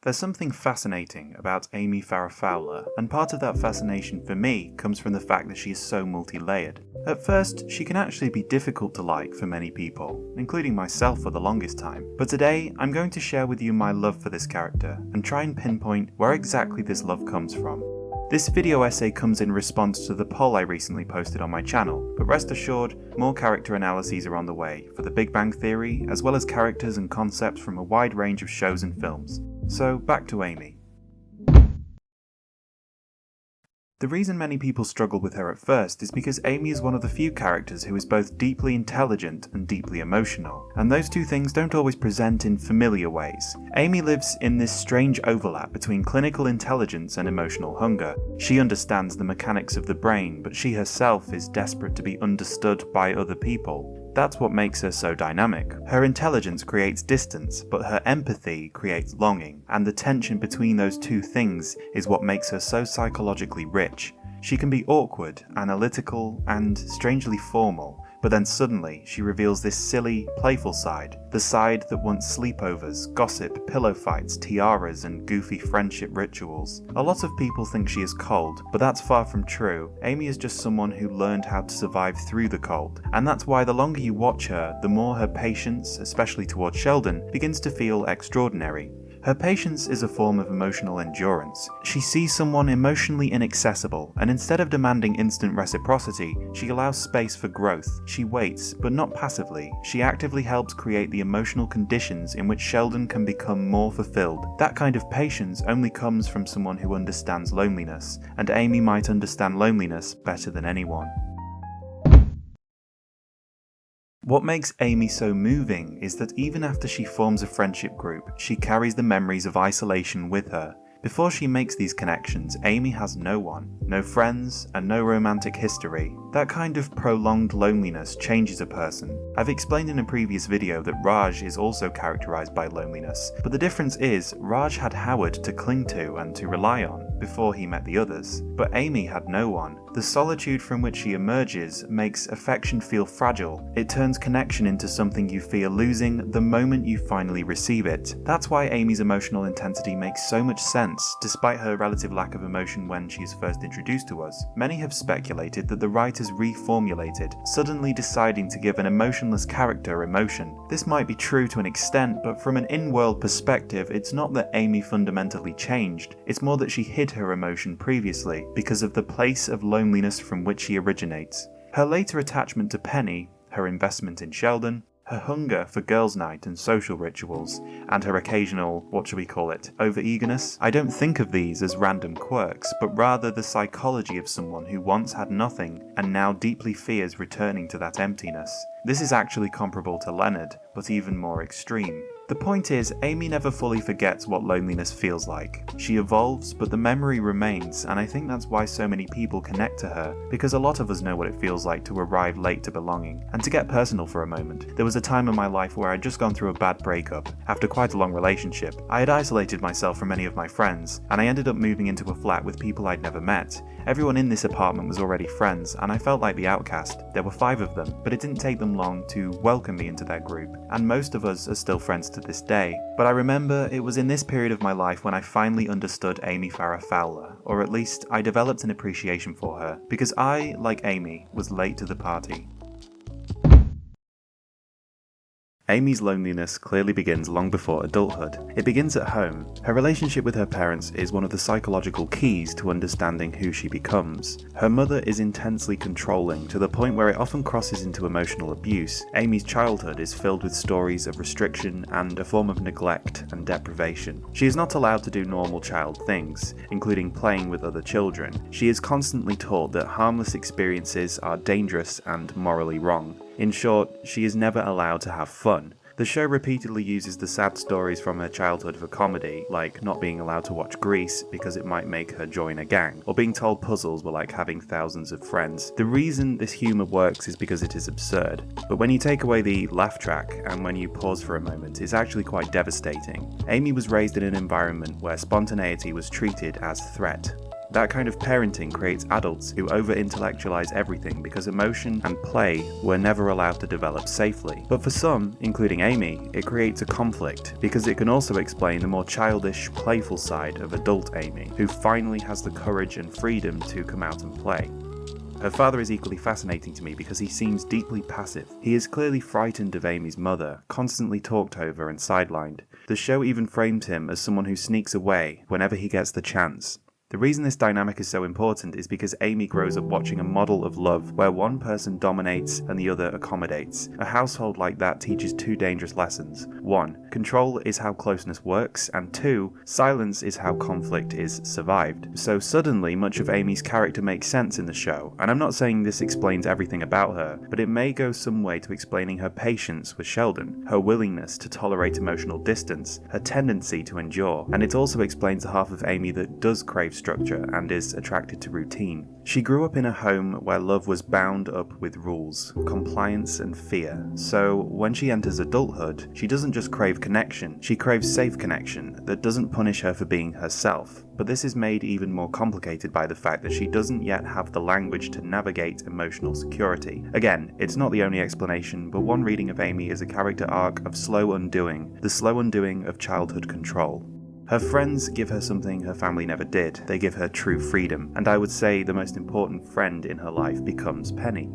There's something fascinating about Amy Farrah Fowler, and part of that fascination for me comes from the fact that she is so multi-layered. At first, she can actually be difficult to like for many people, including myself for the longest time, but today I'm going to share with you my love for this character and try and pinpoint where exactly this love comes from. This video essay comes in response to the poll I recently posted on my channel, but rest assured, more character analyses are on the way for The Big Bang Theory, as well as characters and concepts from a wide range of shows and films. So back to Amy. The reason many people struggle with her at first is because Amy is one of the few characters who is both deeply intelligent and deeply emotional, and those two things don't always present in familiar ways. Amy lives in this strange overlap between clinical intelligence and emotional hunger. She understands the mechanics of the brain, but she herself is desperate to be understood by other people. That's what makes her so dynamic. Her intelligence creates distance, but her empathy creates longing, and the tension between those two things is what makes her so psychologically rich. She can be awkward, analytical, and strangely formal, but then suddenly she reveals this silly, playful side, the side that wants sleepovers, gossip, pillow fights, tiaras, and goofy friendship rituals. A lot of people think she is cold, but that's far from true. Amy is just someone who learned how to survive through the cold, and that's why the longer you watch her, the more her patience, especially towards Sheldon, begins to feel extraordinary. Her patience is a form of emotional endurance. She sees someone emotionally inaccessible, and instead of demanding instant reciprocity, she allows space for growth. She waits, but not passively. She actively helps create the emotional conditions in which Sheldon can become more fulfilled. That kind of patience only comes from someone who understands loneliness, and Amy might understand loneliness better than anyone. What makes Amy so moving is that even after she forms a friendship group, she carries the memories of isolation with her. Before she makes these connections, Amy has no one, no friends, and no romantic history. That kind of prolonged loneliness changes a person. I've explained in a previous video that Raj is also characterized by loneliness, but the difference is Raj had Howard to cling to and to rely on before he met the others, but Amy had no one. The solitude from which she emerges makes affection feel fragile. It turns connection into something you fear losing the moment you finally receive it. That's why Amy's emotional intensity makes so much sense, despite her relative lack of emotion when she is first introduced to us. Many have speculated that the writers reformulated, suddenly deciding to give an emotionless character emotion. This might be true to an extent, but from an in-world perspective, it's not that Amy fundamentally changed, it's more that she hid her emotion previously because of the place of loneliness from which she originates. Her later attachment to Penny, her investment in Sheldon, her hunger for girls' night and social rituals, and her occasional, what shall we call it, over-eagerness. I don't think of these as random quirks, but rather the psychology of someone who once had nothing and now deeply fears returning to that emptiness. This is actually comparable to Leonard, but even more extreme. The point is, Amy never fully forgets what loneliness feels like. She evolves, but the memory remains, and I think that's why so many people connect to her, because a lot of us know what it feels like to arrive late to belonging. And to get personal for a moment, there was a time in my life where I'd just gone through a bad breakup. After quite a long relationship, I had isolated myself from many of my friends, and I ended up moving into a flat with people I'd never met. Everyone in this apartment was already friends, and I felt like the outcast. There were 5 of them, but it didn't take them long to welcome me into their group, and most of us are still friends to this day. But I remember it was in this period of my life when I finally understood Amy Farrah Fowler, or at least I developed an appreciation for her, because I, like Amy, was late to the party. Amy's loneliness clearly begins long before adulthood. It begins at home. Her relationship with her parents is one of the psychological keys to understanding who she becomes. Her mother is intensely controlling, to the point where it often crosses into emotional abuse. Amy's childhood is filled with stories of restriction and a form of neglect and deprivation. She is not allowed to do normal child things, including playing with other children. She is constantly taught that harmless experiences are dangerous and morally wrong. In short, she is never allowed to have fun. The show repeatedly uses the sad stories from her childhood for comedy, like not being allowed to watch Grease because it might make her join a gang, or being told puzzles were like having thousands of friends. The reason this humour works is because it is absurd, but when you take away the laugh track and when you pause for a moment, it's actually quite devastating. Amy was raised in an environment where spontaneity was treated as a threat. That kind of parenting creates adults who over-intellectualize everything because emotion and play were never allowed to develop safely. But for some, including Amy, it creates a conflict because it can also explain the more childish, playful side of adult Amy, who finally has the courage and freedom to come out and play. Her father is equally fascinating to me because he seems deeply passive. He is clearly frightened of Amy's mother, constantly talked over and sidelined. The show even frames him as someone who sneaks away whenever he gets the chance. The reason this dynamic is so important is because Amy grows up watching a model of love where one person dominates and the other accommodates. A household like that teaches two dangerous lessons. 1. Control is how closeness works, and 2. Silence is how conflict is survived. So suddenly, much of Amy's character makes sense in the show, and I'm not saying this explains everything about her, but it may go some way to explaining her patience with Sheldon, her willingness to tolerate emotional distance, her tendency to endure, and it also explains the half of Amy that does crave structure and is attracted to routine. She grew up in a home where love was bound up with rules, compliance and fear, so when she enters adulthood, she doesn't just crave connection, she craves safe connection that doesn't punish her for being herself. But this is made even more complicated by the fact that she doesn't yet have the language to navigate emotional security. Again, it's not the only explanation, but one reading of Amy is a character arc of slow undoing, the slow undoing of childhood control. Her friends give her something her family never did. They give her true freedom, and I would say the most important friend in her life becomes Penny.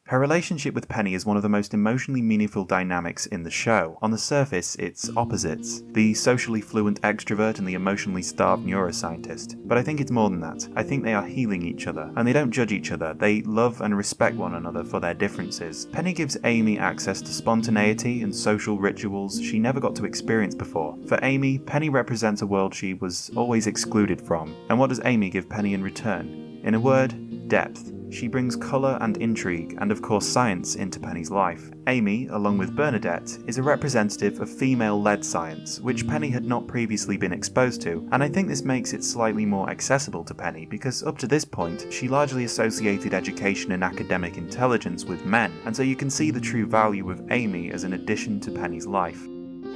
Her relationship with Penny is one of the most emotionally meaningful dynamics in the show. On the surface, it's opposites, the socially fluent extrovert and the emotionally starved neuroscientist. But I think it's more than that. I think they are healing each other, and they don't judge each other. They love and respect one another for their differences. Penny gives Amy access to spontaneity and social rituals she never got to experience before. For Amy, Penny represents a world she was always excluded from. And what does Amy give Penny in return? In a word, depth. She brings colour and intrigue, and of course science, into Penny's life. Amy, along with Bernadette, is a representative of female-led science, which Penny had not previously been exposed to, and I think this makes it slightly more accessible to Penny, because up to this point, she largely associated education and academic intelligence with men, and so you can see the true value of Amy as an addition to Penny's life.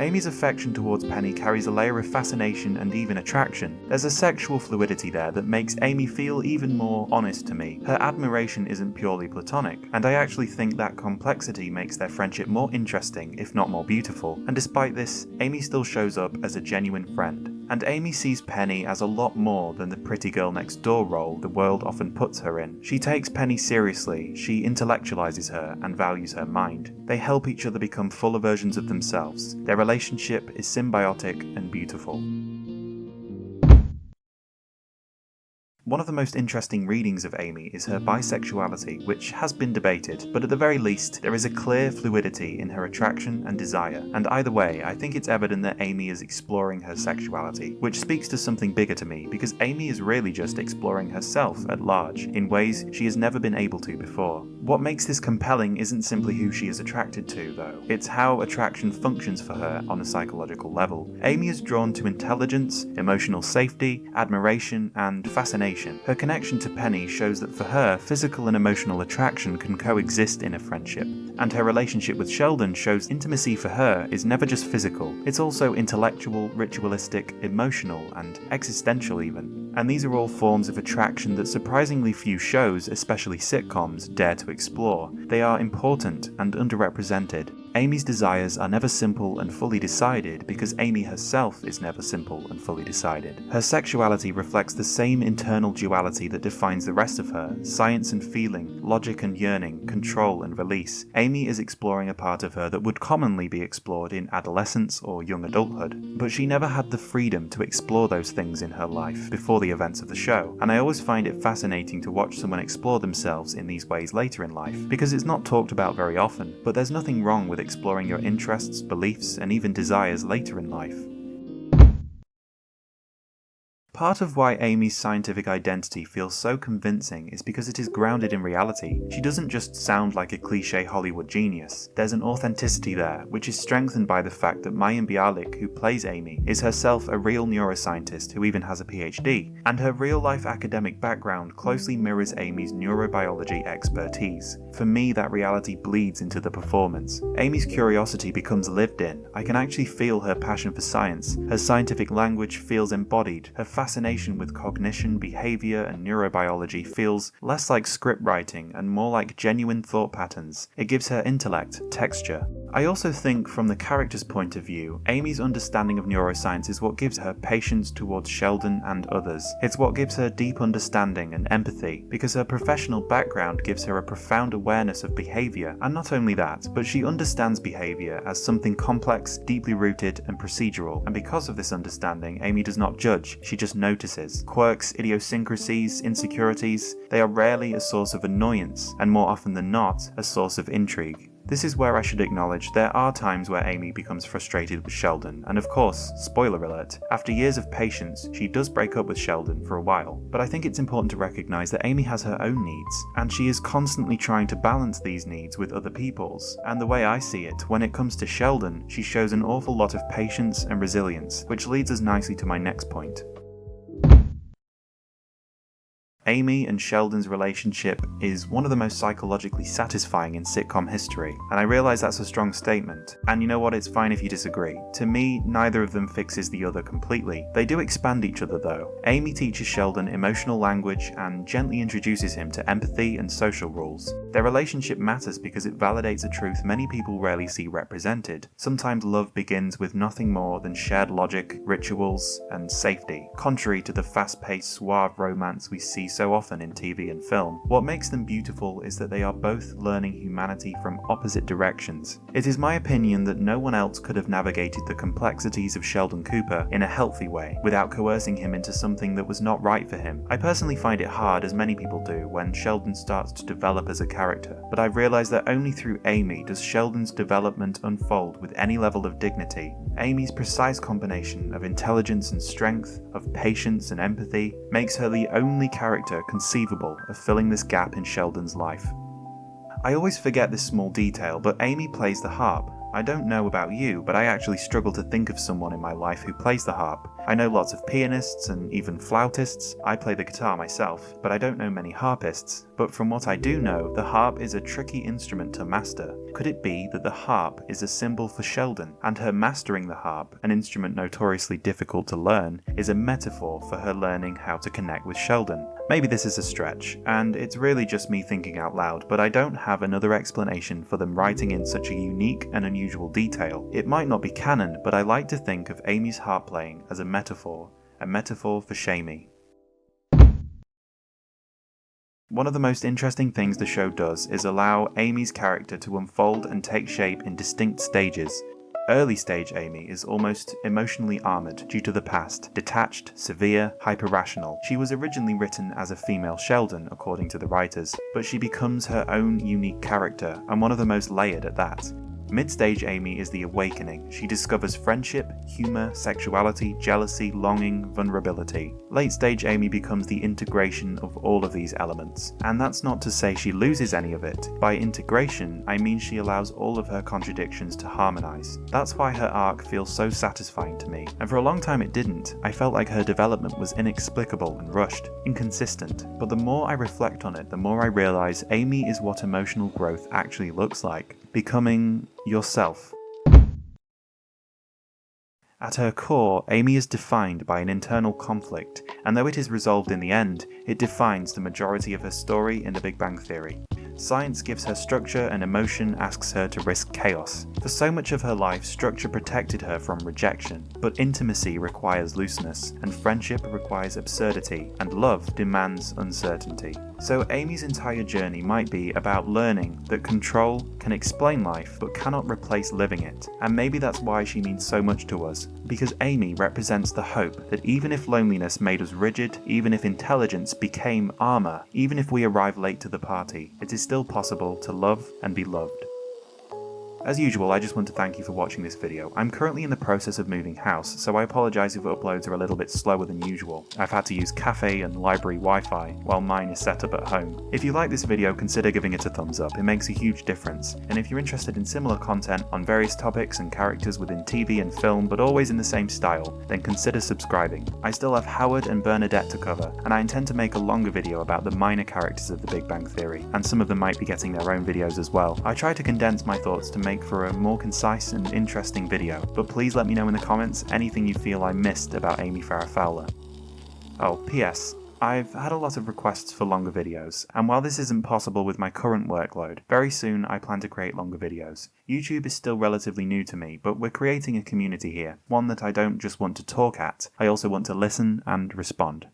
Amy's affection towards Penny carries a layer of fascination and even attraction. There's a sexual fluidity there that makes Amy feel even more honest to me. Her admiration isn't purely platonic, and I actually think that complexity makes their friendship more interesting, if not more beautiful. And despite this, Amy still shows up as a genuine friend. And Amy sees Penny as a lot more than the pretty girl next door role the world often puts her in. She takes Penny seriously, she intellectualizes her and values her mind. They help each other become fuller versions of themselves. Their relationship is symbiotic and beautiful. One of the most interesting readings of Amy is her bisexuality, which has been debated, but at the very least, there is a clear fluidity in her attraction and desire, and either way, I think it's evident that Amy is exploring her sexuality, which speaks to something bigger to me, because Amy is really just exploring herself at large, in ways she has never been able to before. What makes this compelling isn't simply who she is attracted to, though, it's how attraction functions for her on a psychological level. Amy is drawn to intelligence, emotional safety, admiration, and fascination. Her connection to Penny shows that for her, physical and emotional attraction can coexist in a friendship. And her relationship with Sheldon shows intimacy for her is never just physical, it's also intellectual, ritualistic, emotional, and existential even. And these are all forms of attraction that surprisingly few shows, especially sitcoms, dare to explore. They are important and underrepresented. Amy's desires are never simple and fully decided because Amy herself is never simple and fully decided. Her sexuality reflects the same internal duality that defines the rest of her: science and feeling, logic and yearning, control and release. Amy is exploring a part of her that would commonly be explored in adolescence or young adulthood, but she never had the freedom to explore those things in her life before the events of the show, and I always find it fascinating to watch someone explore themselves in these ways later in life, because it's not talked about very often, but there's nothing wrong with exploring your interests, beliefs, and even desires later in life. Part of why Amy's scientific identity feels so convincing is because it is grounded in reality. She doesn't just sound like a cliché Hollywood genius. There's an authenticity there, which is strengthened by the fact that Mayim Bialik, who plays Amy, is herself a real neuroscientist who even has a PhD, and her real-life academic background closely mirrors Amy's neurobiology expertise. For me, that reality bleeds into the performance. Amy's curiosity becomes lived in. I can actually feel her passion for science. Her scientific language feels embodied. Her fascination with cognition, behavior, and neurobiology feels less like script writing and more like genuine thought patterns. It gives her intellect texture. I also think, from the character's point of view, Amy's understanding of neuroscience is what gives her patience towards Sheldon and others. It's what gives her deep understanding and empathy, because her professional background gives her a profound awareness of behavior, and not only that, but she understands behavior as something complex, deeply rooted, and procedural, and because of this understanding, Amy does not judge, she just notices. Quirks, idiosyncrasies, insecurities, they are rarely a source of annoyance, and more often than not, a source of intrigue. This is where I should acknowledge there are times where Amy becomes frustrated with Sheldon, and of course, spoiler alert, after years of patience, she does break up with Sheldon for a while. But I think it's important to recognise that Amy has her own needs, and she is constantly trying to balance these needs with other people's. And the way I see it, when it comes to Sheldon, she shows an awful lot of patience and resilience, which leads us nicely to my next point. Amy and Sheldon's relationship is one of the most psychologically satisfying in sitcom history, and I realise that's a strong statement, and you know what, it's fine if you disagree. To me, neither of them fixes the other completely. They do expand each other though. Amy teaches Sheldon emotional language and gently introduces him to empathy and social rules. Their relationship matters because it validates a truth many people rarely see represented. Sometimes love begins with nothing more than shared logic, rituals, and safety, contrary to the fast-paced, suave romance we see so often in TV and film. What makes them beautiful is that they are both learning humanity from opposite directions. It is my opinion that no one else could have navigated the complexities of Sheldon Cooper in a healthy way, without coercing him into something that was not right for him. I personally find it hard, as many people do, when Sheldon starts to develop as a character, but I've realised that only through Amy does Sheldon's development unfold with any level of dignity. Amy's precise combination of intelligence and strength, of patience and empathy, makes her the only character conceivable of filling this gap in Sheldon's life. I always forget this small detail, but Amy plays the harp. I don't know about you, but I actually struggle to think of someone in my life who plays the harp. I know lots of pianists and even flautists. I play the guitar myself, but I don't know many harpists. But from what I do know, the harp is a tricky instrument to master. Could it be that the harp is a symbol for Sheldon, and her mastering the harp, an instrument notoriously difficult to learn, is a metaphor for her learning how to connect with Sheldon? Maybe this is a stretch, and it's really just me thinking out loud, but I don't have another explanation for them writing in such a unique and unusual detail. It might not be canon, but I like to think of Amy's harp playing as a metaphor for Shamy. One of the most interesting things the show does is allow Amy's character to unfold and take shape in distinct stages. Early stage Amy is almost emotionally armoured due to the past, detached, severe, hyper-rational. She was originally written as a female Sheldon, according to the writers, but she becomes her own unique character, and one of the most layered at that. Mid-stage Amy is the awakening. She discovers friendship, humour, sexuality, jealousy, longing, vulnerability. Late-stage Amy becomes the integration of all of these elements. And that's not to say she loses any of it. By integration, I mean she allows all of her contradictions to harmonise. That's why her arc feels so satisfying to me. And for a long time it didn't. I felt like her development was inexplicable and rushed, inconsistent. But the more I reflect on it, the more I realise Amy is what emotional growth actually looks like. Becoming yourself. At her core, Amy is defined by an internal conflict, and though it is resolved in the end, it defines the majority of her story in The Big Bang Theory. Science gives her structure and emotion asks her to risk chaos. For so much of her life, structure protected her from rejection, but intimacy requires looseness, and friendship requires absurdity, and love demands uncertainty. So Amy's entire journey might be about learning that control can explain life but cannot replace living it. And maybe that's why she means so much to us, because Amy represents the hope that even if loneliness made us rigid, even if intelligence became armor, even if we arrive late to the party, it is still possible to love and be loved. As usual, I just want to thank you for watching this video. I'm currently in the process of moving house, so I apologise if uploads are a little bit slower than usual. I've had to use cafe and library Wi-Fi, while mine is set up at home. If you like this video, consider giving it a thumbs up, it makes a huge difference. And if you're interested in similar content on various topics and characters within TV and film, but always in the same style, then consider subscribing. I still have Howard and Bernadette to cover, and I intend to make a longer video about the minor characters of The Big Bang Theory, and some of them might be getting their own videos as well. I try to condense my thoughts to make for a more concise and interesting video, but please let me know in the comments anything you feel I missed about Amy Farrah Fowler. Oh, P.S. I've had a lot of requests for longer videos, and while this isn't possible with my current workload, very soon I plan to create longer videos. YouTube is still relatively new to me, but we're creating a community here, one that I don't just want to talk at, I also want to listen and respond.